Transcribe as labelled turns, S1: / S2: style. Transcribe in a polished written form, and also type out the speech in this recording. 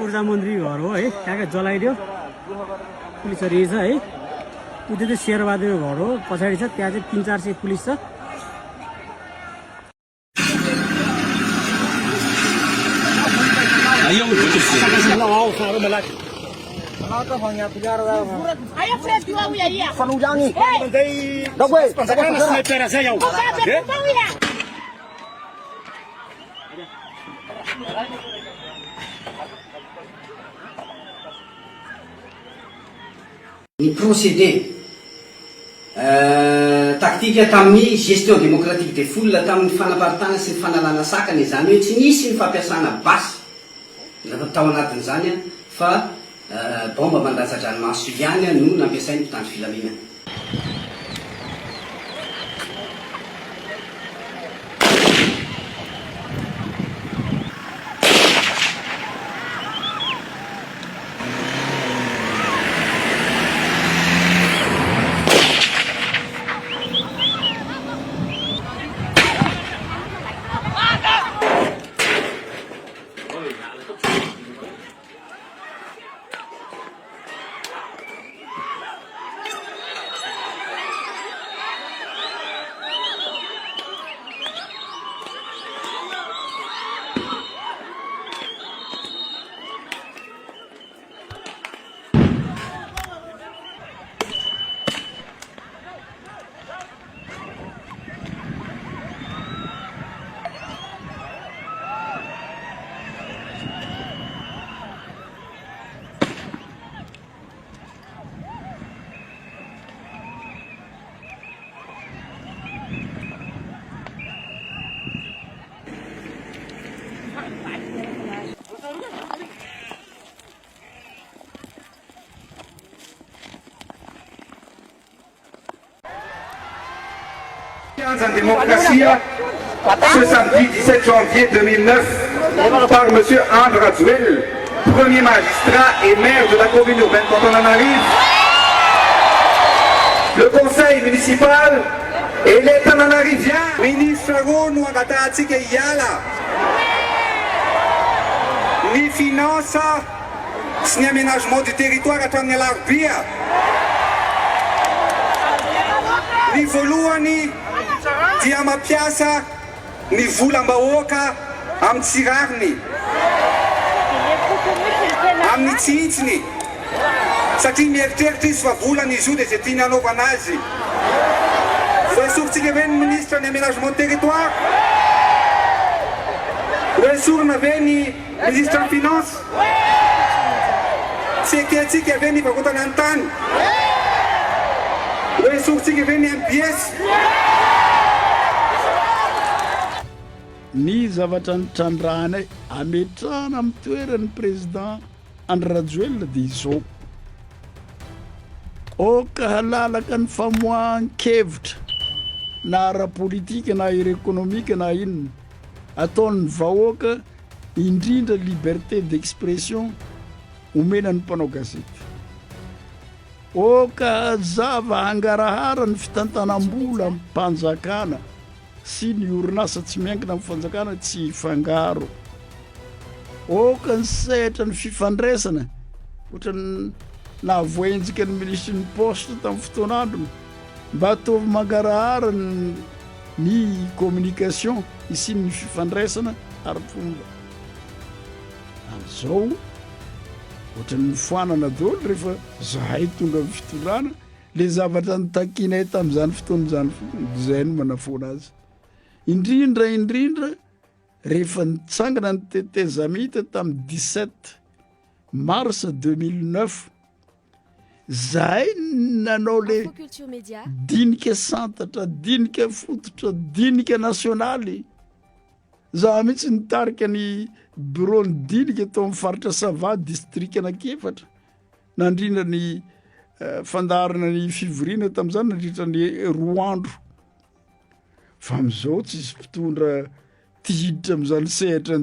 S1: ऊर्जा मन्त्री घर हो है, त्यहाँका जलाइदियो पुलिसहरु छ है। उता चाहिँ शेरबहादुर घर हो, पछाडि छ त्यहाँ चाहिँ 300-400 पुलिस छ।
S2: Ny procédé taktika tamin'ny gestion démocratique des foules tamin'ny fanaparitana sy ny fanalana sakana izany hoe tsy nisy ny fampiasana basy tao anatin'izany fa bomba mandatsa-dranomaso ihany no nampiasain'ny mpitandro filaminana.
S3: 15 en démocratie, ce samedi 17 janvier 2009, par M. André Razuel, premier magistrat et maire de la commune urbaine. Quand on en arrive, le conseil municipal et l'État en arrive. Ministre Rono Agatatsike Yala, ni finance, ni aménagement du territoire à Tangela-Arbia. Ni voalohany dia mampiasa ny volam-bahoaka amin'ny tsirariny, amin'ny tsintsiny, satria mieritreritra izy fa volana izy io dia izay tiany hanaovana azy. Voesoritsika ve ny ministre ny aménagement territoire? Voesorina ve ny ministre ny finance? Tsy eketsika ve ny varotana ny tany? Voesoritsika ve ny MPS?
S4: Ny zavatra nitrandrahana ametrahana amin'ny toeran'ny président André Rajoelina dia izao. Oka halalaka ny famoahan-kevitra na ara-politika na ara-ekonomika na inona ataon'ny vahoaka indrindra liberté d'expression omena ny mpanao gazety. Oka zava hangarahara ny fitantanam-bola amin'ny mpanjakana sy ny orinasa tsy miankina amin'ny fanjakana tsy fangaro. Oka ny sehatra ny fifandraisana ohatra na voenjika ny ministre ny poste tamin'ny fotoan'androny mba ataovy mangarahara ny communication isy ny fifandraisana ara-pomba. Am'izao ohatra ny foanana daholo rehefa zahay tonga amin'ny fitondrana le zavatra nitakinay tamin'izany fotoan'izany zay no manafona azy. Indrindra rehefa nitsangana ny tetezamita tamin'ny 17 mars 2009 zahay nanao le dinika santatra, dinika fototra, dinika nasionaly. Zaho mihitsy nitarika ny bureau ny dinika tao amin'ny faritra Sava district anankefatra nandrindra ny fandarana ny fivoriana tamin'izany nandritra ny 2 andro. Fa amin'izao tsy misy mpitondra tiditra amin'izany sehatra